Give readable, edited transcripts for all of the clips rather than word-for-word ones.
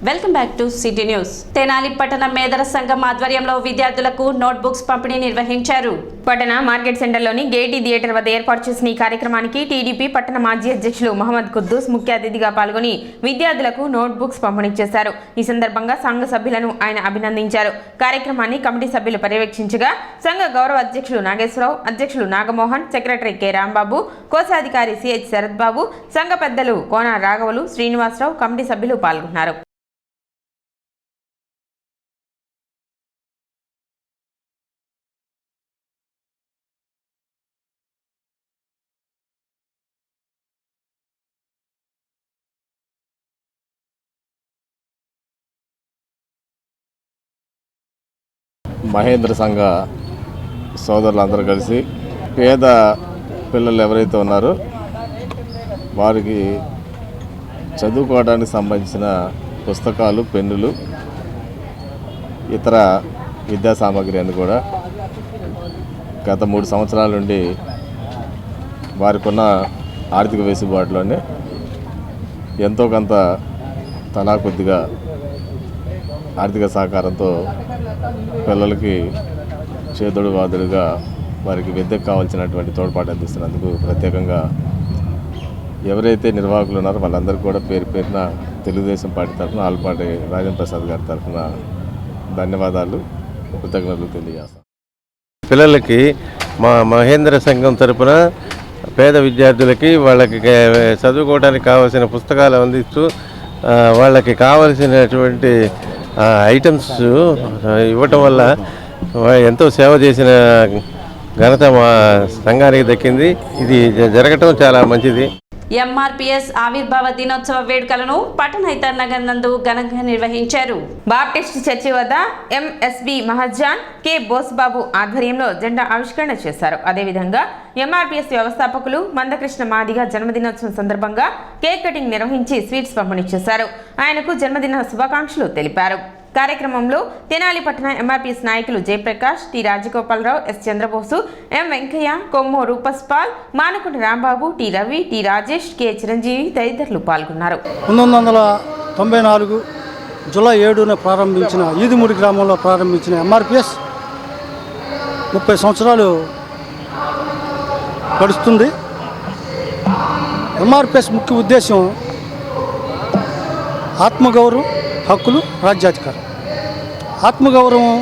Welcome back to city news. Tenali పట్టణ మేధర సంఘం ఆధ్వర్యంలో విద్యార్థులకు నోట్బుక్స్ పంపిణీ నిర్వహించారు. పట్టణ మార్కెట్ సెంటర్లోని గేటీ థియేటర్ వద్ద ఏర్పాటు చేసిన ఈ కార్యక్రమానికి టీడీపీ పట్టణ మాజీ అధ్యక్షులు మహమ్మద్ కుద్దూస్ ముఖ్య అతిథిగా పాల్గొని విద్యార్థులకు నోట్బుక్స్ పంపిణీ చేశారు. ఈ సందర్భంగా సంఘ సభ్యులను ఆయన అభినందించారు. కార్యక్రమాన్ని కమిటీ సభ్యులు పర్యవేక్షించగా సంఘ గౌరవ అధ్యక్షులు నాగేశ్వరరావు, అధ్యక్షులు నాగమోహన్, సెక్రటరీ కె రాంబాబు, కోశాధికారి సిహెచ్ శరత్ బాబు, సంఘ పెద్దలు కోన రాఘవులు, శ్రీనివాసరావు, కమిటీ సభ్యులు పాల్గొన్నారు. మహేంద్ర సంఘ సోదరులందరూ కలిసి పేద పిల్లలు ఎవరైతే ఉన్నారో వారికి చదువుకోవడానికి సంబంధించిన పుస్తకాలు, పెన్నులు, ఇతర విద్యా సామాగ్రి అని కూడా గత 3 సంవత్సరాల నుండి వారికి ఉన్న ఆర్థిక వెసులుబాటులోనే ఎంతో కొంత తలా కొద్దిగా ఆర్థిక సహకారంతో పిల్లలకి చేదుడు వాదుడుగా వారికి విద్యకు కావాల్సినటువంటి తోడ్పాటు అందిస్తున్నందుకు ప్రత్యేకంగా ఎవరైతే నిర్వాహకులు ఉన్నారో వాళ్ళందరికీ కూడా పేరు పేరున తెలుగుదేశం పార్టీ తరఫున ఆలపాటి రాజేంద్ర ప్రసాద్ గారి తరఫున ధన్యవాదాలు, కృతజ్ఞతలు తెలియజేస్తాం. పిల్లలకి మా మహేంద్ర సంఘం తరఫున పేద విద్యార్థులకి వాళ్ళకి చదువుకోవడానికి కావాల్సిన పుస్తకాలు అందిస్తూ వాళ్ళకి కావలసినటువంటి ఐటమ్స్ ఇవ్వటం వల్ల ఎంతో సేవ చేసిన ఘనత మా సంఘానికి దక్కింది. ఇది జరగటం చాలా మంచిది. ఎంఆర్పీఎస్ ఆవిర్భావ దినోత్సవ వేడుకలను పట్టణ నగర్ నందు ఘనంగా నిర్వహించారు. బాప్టిస్ట్ చర్చి వద్ద ఎంఎస్బి మహజాన్ కె బోస్బాబు ఆధ్వర్యంలో జెండా ఆవిష్కరణ చేశారు. అదేవిధంగా ఎంఆర్పీఎస్ వ్యవస్థాపకులు మందకృష్ణ మాదిగ జన్మదినోత్సవం సందర్భంగా కేక్ కటింగ్ నిర్వహించి స్వీట్స్ పంపిణీ చేశారు. ఆయనకు జన్మదిన శుభాకాంక్షలు తెలిపారు. కార్యక్రమంలో తెనాలి పట్టణ ఎంఆర్పీఎస్ నాయకులు Jayaprakash, T Rajagopalarao, S Chandrabose, M Venkaiah, కొమ్మో రూపస్పాల్, Manakonda Rambabu, T Ravi, T Rajesh, K Chiranjeevi తదితరులు పాల్గొన్నారు. 1994 జూలై 7న ప్రారంభించిన ఈదుమూడి గ్రామంలో ప్రారంభించిన ఎంఆర్పీఎస్ 30 సంవత్సరాలు గడుస్తుంది. ఎంఆర్పీఎస్ ముఖ్య ఉద్దేశం ఆత్మగౌరవం, హక్కులు, రాజ్యాధికారం. ఆత్మగౌరవం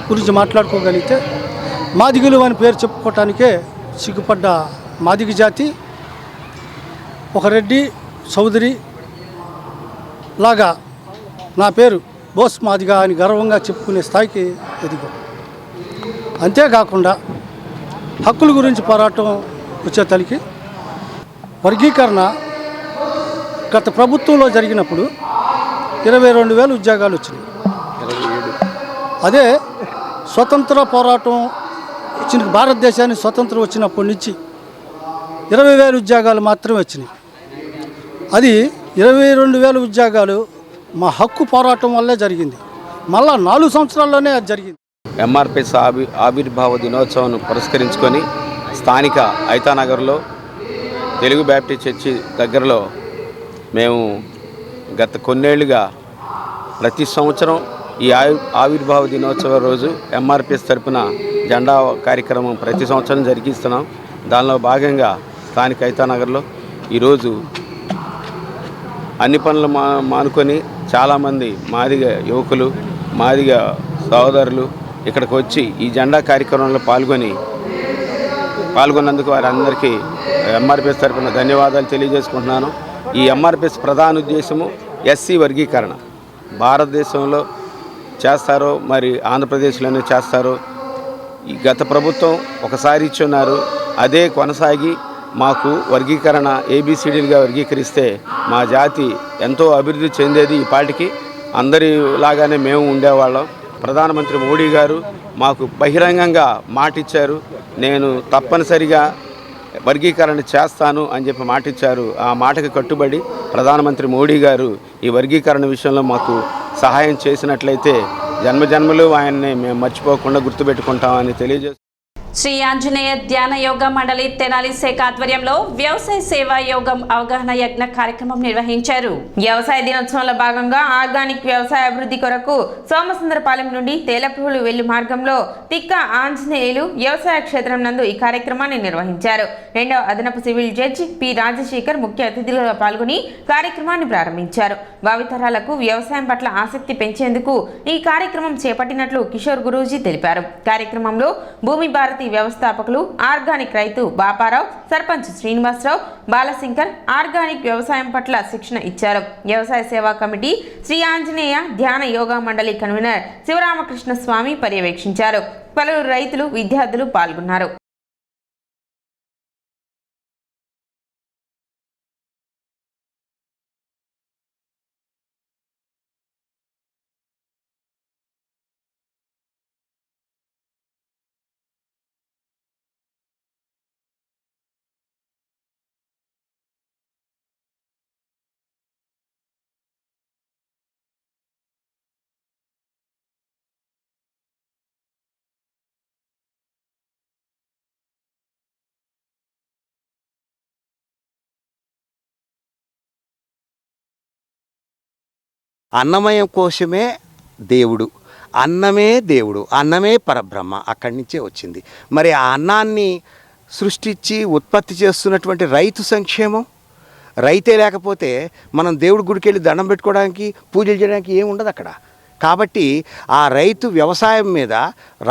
గురించి మాట్లాడుకోగలిగితే మాదిగలు అని పేరు చెప్పుకోవటానికే సిగ్గుపడ్డ మాదిగ జాతి ఒక రెడ్డి చౌదరి లాగా నా పేరు బోస్ మాదిగ అని గర్వంగా చెప్పుకునే స్థాయికి ఎదిగాం. అంతేకాకుండా హక్కుల గురించి పోరాటం వచ్చేతలికి వర్గీకరణ గత ప్రభుత్వంలో జరిగినప్పుడు 22,000 ఉద్యోగాలు వచ్చినాయి. అదే స్వతంత్ర పోరాటం వచ్చిన భారతదేశానికి స్వతంత్రం వచ్చినప్పటి నుంచి 20,000 ఉద్యోగాలు మాత్రమే వచ్చినాయి. అది 22,000 ఉద్యోగాలు మా హక్కు పోరాటం వల్లే జరిగింది. మళ్ళా 4 సంవత్సరాల్లోనే అది జరిగింది. ఎంఆర్పీఎస్ ఆవిర్భావ దినోత్సవం పురస్కరించుకొని స్థానిక ఐతానగర్లో తెలుగు బ్యాప్టిస్ట్ చర్చి దగ్గరలో మేము గత కొన్నేళ్లుగా ప్రతి సంవత్సరం ఈ ఆవిర్భావ దినోత్సవ రోజు ఎంఆర్పీఎస్ తరపున జెండా కార్యక్రమం ప్రతి సంవత్సరం జరిగిస్తున్నాం. దానిలో భాగంగా స్థానిక ఐతానగర్లో ఈరోజు అన్ని పనులు మానుకొని చాలామంది మాదిగ యువకులు, మాదిగ సోదరులు ఇక్కడికి వచ్చి ఈ జెండా కార్యక్రమంలో పాల్గొన్నందుకు వారందరికీ ఎంఆర్పీఎస్ తరపున ధన్యవాదాలు తెలియజేసుకుంటున్నాను. ఈ ఎంఆర్పీఎస్ ప్రధాన ఉద్దేశము ఎస్సీ వర్గీకరణ. భారతదేశంలో చేస్తారో మరి ఆంధ్రప్రదేశ్లోనే చేస్తారో ఈ గత ప్రభుత్వం ఒకసారి ఇచ్చున్నారు. అదే కొనసాగి మాకు వర్గీకరణ ఏబిసిడీలుగా వర్గీకరిస్తే మా జాతి ఎంతో అభివృద్ధి చెందేది. ఈ పార్టీకి అందరిలాగానే మేము ఉండేవాళ్ళం. ప్రధానమంత్రి మోడీ గారు మాకు బహిరంగంగా మాట ఇచ్చారు. నేను తప్పనిసరిగా వర్గీకరణ చేస్తాను అని చెప్పి మాట ఇచ్చారు. ఆ మాటకు కట్టుబడి ప్రధానమంత్రి మోడీ గారు ఈ వర్గీకరణ విషయంలో మాకు సహాయం చేసినట్లయితే జన్మజన్మలు ఆయన్ని మేము మర్చిపోకుండా గుర్తుపెట్టుకుంటామని తెలియజేస్తాం. శ్రీ ఆంజనేయ ధ్యాన యోగ మండలి తెనాలి శాఖ ఆధ్వర్యంలో వ్యవసాయ సేవా యోగం అవగాహన యజ్ఞ కార్యక్రమం నిర్వహించారు. వ్యవసాయ దినోత్సవంలో భాగంగా ఆర్గానిక్ వ్యవసాయ అభివృద్ధి కొరకు సోమసుందరపాలెం నుండి తేలపులు వెళ్లు మార్గంలో తిక్క ఆంజనేయులు వ్యవసాయ క్షేత్రం నందు ఈ కార్యక్రమాన్ని నిర్వహించారు. రెండవ అదనపు సివిల్ జడ్జి పి రాజశేఖర్ ముఖ్య అతిథులుగా పాల్గొని కార్యక్రమాన్ని ప్రారంభించారు. భావితరాలకు వ్యవసాయం పట్ల ఆసక్తి పెంచేందుకు ఈ కార్యక్రమం చేపట్టినట్లు కిషోర్ గురూజీ తెలిపారు. కార్యక్రమంలో భూమి భారతి వ్యవస్థాపకులు ఆర్గానిక్ రైతు బాపారావు, సర్పంచ్ శ్రీనివాసరావు, బాలశంకర్ ఆర్గానిక్ వ్యవసాయం పట్ల శిక్షణ ఇచ్చారు. వ్యవసాయ సేవా కమిటీ శ్రీ ఆంజనేయ ధ్యాన యోగా మండలి కన్వీనర్ శివరామకృష్ణ స్వామి పర్యవేక్షించారు. పలువురు రైతులు, విద్యార్థులు పాల్గొన్నారు. అన్నమయం కోశమే దేవుడు, అన్నమే దేవుడు, అన్నమే పరబ్రహ్మ, అక్కడి నుంచే వచ్చింది. మరి ఆ అన్నాన్ని సృష్టించి ఉత్పత్తి చేస్తున్నటువంటి రైతు సంక్షేమం, రైతే లేకపోతే మనం దేవుడి గుడికి వెళ్ళి దండం పెట్టుకోవడానికి, పూజలు చేయడానికి ఏమి ఉండదు అక్కడ. కాబట్టి ఆ రైతు వ్యవసాయం మీద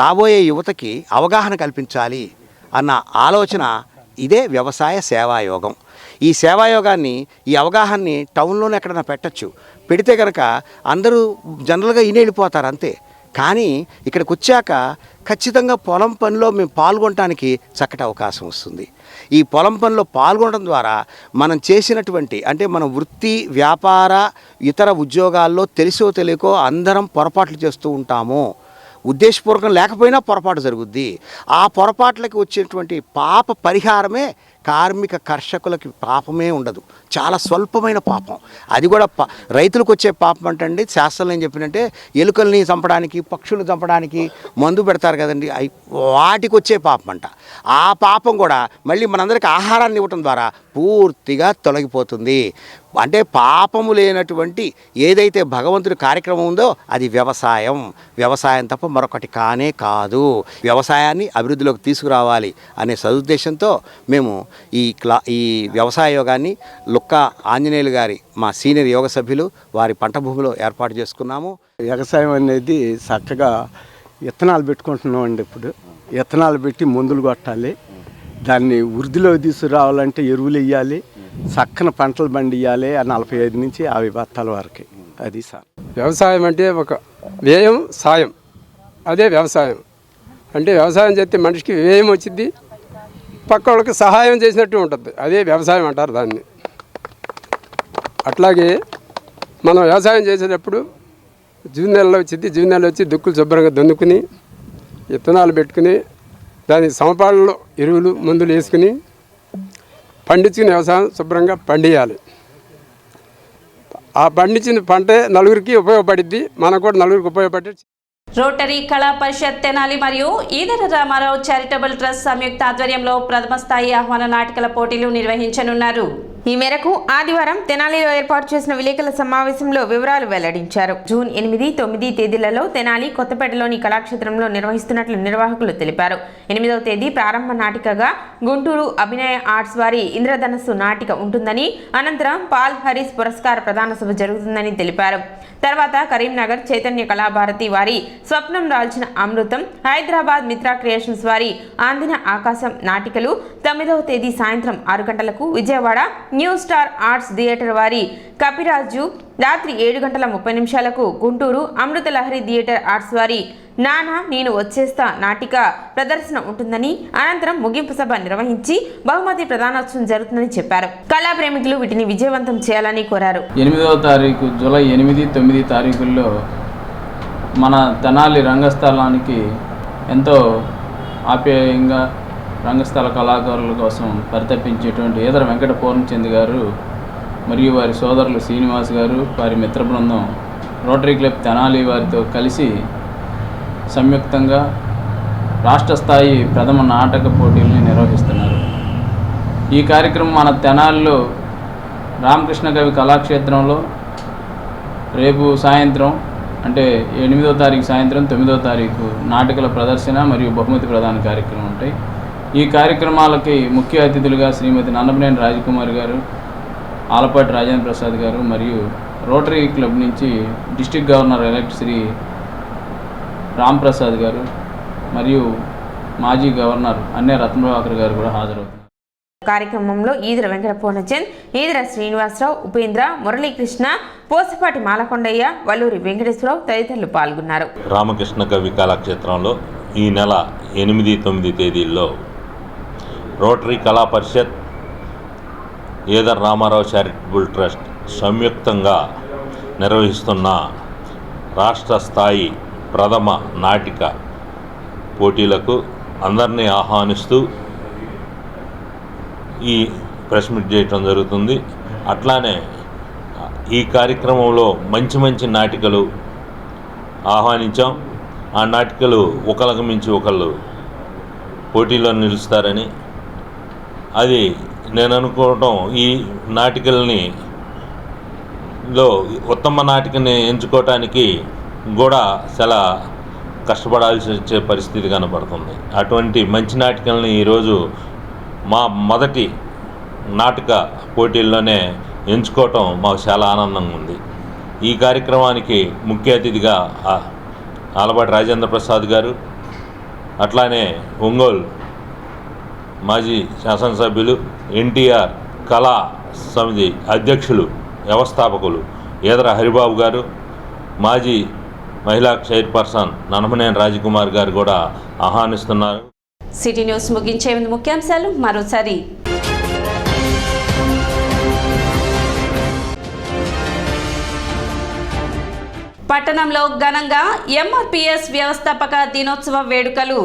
రాబోయే యువతకి అవగాహన కల్పించాలి అన్న ఆలోచన ఇదే వ్యవసాయ సేవాయోగం. ఈ సేవాయోగాన్ని, ఈ అవగాహనని టౌన్లోనే ఎక్కడైనా పెట్టచ్చు. పెడితే కనుక అందరూ జనరల్గా వెళ్ళిపోతారు అంతే. కానీ ఇక్కడికి వచ్చాక ఖచ్చితంగా పొలం పనిలో మేము పాల్గొనడానికి చక్కటి అవకాశం వస్తుంది. ఈ పొలం పనిలో పాల్గొనడం ద్వారా మనం చేసినటువంటి, అంటే మన వృత్తి, వ్యాపార, ఇతర ఉద్యోగాల్లో తెలిసో తెలియకో అందరం పొరపాట్లు చేస్తూ ఉంటాము. ఉద్దేశపూర్వకం లేకపోయినా పొరపాటు జరుగుద్ది. ఆ పొరపాట్లకి వచ్చేటువంటి పాప పరిహారమే కార్మిక కర్షకులకి పాపమే ఉండదు, చాలా స్వల్పమైన పాపం. అది కూడా రైతులకు వచ్చే పాపం అంటండి, శాస్త్రంలో ఏం చెప్పినంటే ఎలుకల్ని చంపడానికి, పక్షులను చంపడానికి మందు పెడతారు కదండి, వాటికి వచ్చే పాపం అంట. ఆ పాపం కూడా మళ్ళీ మనందరికీ ఆహారాన్ని ఇవ్వటం ద్వారా పూర్తిగా తొలగిపోతుంది. అంటే పాపము లేనటువంటి ఏదైతే భగవంతుడి కార్యక్రమం ఉందో అది వ్యవసాయం. వ్యవసాయం తప్ప మరొకటి కానే కాదు. వ్యవసాయాన్ని అభివృద్ధిలోకి తీసుకురావాలి అనే సదుద్దేశంతో మేము ఈ వ్యవసాయ యోగాన్ని లుక్కా ఆంజనేయులు గారి, మా సీనియర్ యోగ సభ్యులు, వారి పంట భూమిలో ఏర్పాటు చేసుకున్నాము. వ్యవసాయం అనేది చక్కగా విత్తనాలు పెట్టుకుంటున్నామండి. ఇప్పుడు విత్తనాలు పెట్టి మందులు కొట్టాలి, దాన్ని వృద్ధిలో తీసుకురావాలంటే ఎరువులు వేయాలి, చక్కన పంటలు పండియాలి. 45 నుంచి 50 బత్తాల వరకు. అది సార్ వ్యవసాయం అంటే ఒక వ్యయం సాయం, అదే వ్యవసాయం. అంటే వ్యవసాయం చేస్తే మనిషికి వ్యయం వచ్చింది, పక్క వాళ్ళకి సహాయం చేసినట్టు ఉంటుంది, అదే వ్యవసాయం అంటారు దాన్ని. అట్లాగే మనం వ్యవసాయం చేసేటప్పుడు జూన్ నెలలో వచ్చింది, జూన్ నెలలో వచ్చి దుక్కులు శుభ్రంగా దున్నుకుని విత్తనాలు పెట్టుకుని దాని సమపాళ్ళలో ఎరువులు మందులు వేసుకుని పండించుకుని వ్యవసాయం శుభ్రంగా పండియాలి. ఆ పండించిన పంటే నలుగురికి ఉపయోగపడిద్ది, మనకు కూడా నలుగురికి ఉపయోగపడే. రోటరీ కళా పరిషత్ తెనాలి మరియు ఈదర రామారావు చారిటబుల్ ట్రస్ట్ సంయుక్త ఆధ్వర్యంలో ప్రథమ స్థాయి ఆహ్వాన నాటకాల పోటీలు నిర్వహించనున్నారు. ఈ మేరకు ఆదివారం తెనాలిలో ఏర్పాటు చేసిన విలేకరుల సమావేశంలో వివరాలు వెల్లడించారు. జూన్ 8, 9 తేదీలలో తెనాలి, కొత్తపేటలోని కళాక్షేత్రంలో నిర్వహిస్తున్నట్లు నిర్వాహకులు తెలిపారు. 8వ తేదీ ప్రారంభ నాటికగా గుంటూరు అభినయ ఆర్ట్స్ వారి ఇంద్రధనస్సు నాటిక ఉంటుందని, అనంతరం పాల్ హరీస్ పురస్కార ప్రదాన సభ జరుగుతుందని తెలిపారు. తర్వాత కరీంనగర్ చైతన్య కళాభారతి వారి స్వప్నం రాల్చిన అమృతం, హైదరాబాద్ మిత్రా క్రియేషన్స్ వారి ఆందిన ఆకాశం నాటికలు 9వ తేదీ సాయంత్రం 6 గంటలకు, Vijayawada new star arts theatre వారి కపిరాజు రాత్రి 7:30 గుంటూరు అమృత లహరి థియేటర్ ఆర్ట్స్ వారి నానా నేను వచ్చేస్తా నాటిక ప్రదర్శన ఉంటుందని, అనంతరం ముగింపు సభ నిర్వహించి బహుమతి ప్రదానోత్సవం జరుగుతుందని చెప్పారు. కళా ప్రేమికులు వీటిని విజయవంతం చేయాలని కోరారు. 8వ తారీఖు జూలై 8, 9 తారీఖుల్లో మన తెనాలి రంగస్థలానికి ఎంతో ఆప్యాయంగా రంగస్థల కళాకారుల కోసం పరితపించేటువంటి ఈదర వెంకట పూర్ణచంద్ గారు మరియు వారి సోదరులు శ్రీనివాస్ గారు, వారి మిత్ర బృందం రోటరీ క్లబ్ తెనాలి వారితో కలిసి సంయుక్తంగా రాష్ట్ర స్థాయి ప్రథమ నాటక పోటీలను నిర్వహిస్తున్నారు. ఈ కార్యక్రమం మన తెనాలిలో రామకృష్ణ కవి కళాక్షేత్రంలో రేపు సాయంత్రం అంటే 8వ తారీఖు సాయంత్రం 9వ తారీఖు నాటకాల ప్రదర్శన మరియు బహుమతి ప్రదాన కార్యక్రమం ఉంటాయి. ఈ కార్యక్రమాలకి ముఖ్య అతిథులుగా శ్రీమతి నన్నపనేని రాజకుమారి గారు, ఆలపాటి రాజేంద్ర ప్రసాద్ గారు మరియు రోటరీ క్లబ్ నుంచి district governor elect Shri Ram Prasad గారు మరియు మాజీ గవర్నర్ అన్నే రత్నప్రభాకర్ గారు కూడా హాజరవుతున్నారు. కార్యక్రమంలో ఈదర వెంకట పూర్ణచంద్, ఈదర శ్రీనివాసరావు, ఉపేంద్ర, మురళీకృష్ణ, పోసపాటి మాలకొండయ్య, వల్లూరి వెంకటేశ్వరరావు తదితరులు పాల్గొన్నారు. రామకృష్ణ కవి కళాక్షేత్రంలో ఈ నెల 8, 9 తేదీల్లో రోటరీ కళా పరిషత్, ఈదర్ రామారావు చారిటబుల్ ట్రస్ట్ సంయుక్తంగా నిర్వహిస్తున్న రాష్ట్ర స్థాయి ప్రథమ నాటిక పోటీలకు అందరినీ ఆహ్వానిస్తూ ఈ ప్రెస్ మీట్ చేయటం జరుగుతుంది. అట్లానే ఈ కార్యక్రమంలో మంచి మంచి నాటికలు ఆహ్వానించాం. ఆ నాటికలు ఒకళ్ళకు మించి ఒకళ్ళు పోటీలో నిలుస్తారని, అది నేను అనుకోవటం ఈ నాటికల్ని లో ఉత్తమ నాటికని ఎంచుకోవటానికి కూడా చాలా కష్టపడాల్సి వచ్చే పరిస్థితి కనబడుతుంది. అటువంటి మంచి నాటికల్ని ఈరోజు మా మొదటి నాటక పోటీల్లోనే ఎంచుకోవటం మాకు చాలా ఆనందంగా ఉంది. ఈ కార్యక్రమానికి ముఖ్య అతిథిగా ఆలపాటి రాజేంద్ర ప్రసాద్ గారు, అట్లానే ఒంగోలు మాజీ శాసనసభ్యులు, ఎన్టీఆర్ కళా సమితి అధ్యక్షులు, వ్యవస్థాపకులు ఈదర హరిబాబు గారు, మాజీ మహిళా చైర్పర్సన్ నన్నపనేని రాజకుమార్ గారు కూడా ఆహ్వానిస్తున్నారు. సిటీ న్యూస్ ముగించే ముందు ముఖ్యాంశాలు మరోసారి. పట్టణంలో ఘనంగా ఎంఆర్పీఎస్ వ్యవస్థాపక దినోత్సవ వేడుకలు.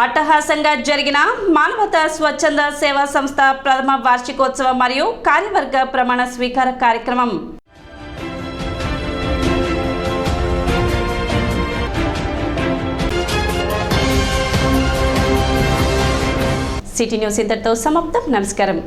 అట్టహాసంగా జరిగిన మానవతా స్వచ్ఛంద సేవా సంస్థ ప్రథమ వార్షికోత్సవం మరియు కార్యవర్గ ప్రమాణ స్వీకార కార్యక్రమం. సిటీ న్యూస్ ఇంతటితో సమాప్తం. నమస్కారం.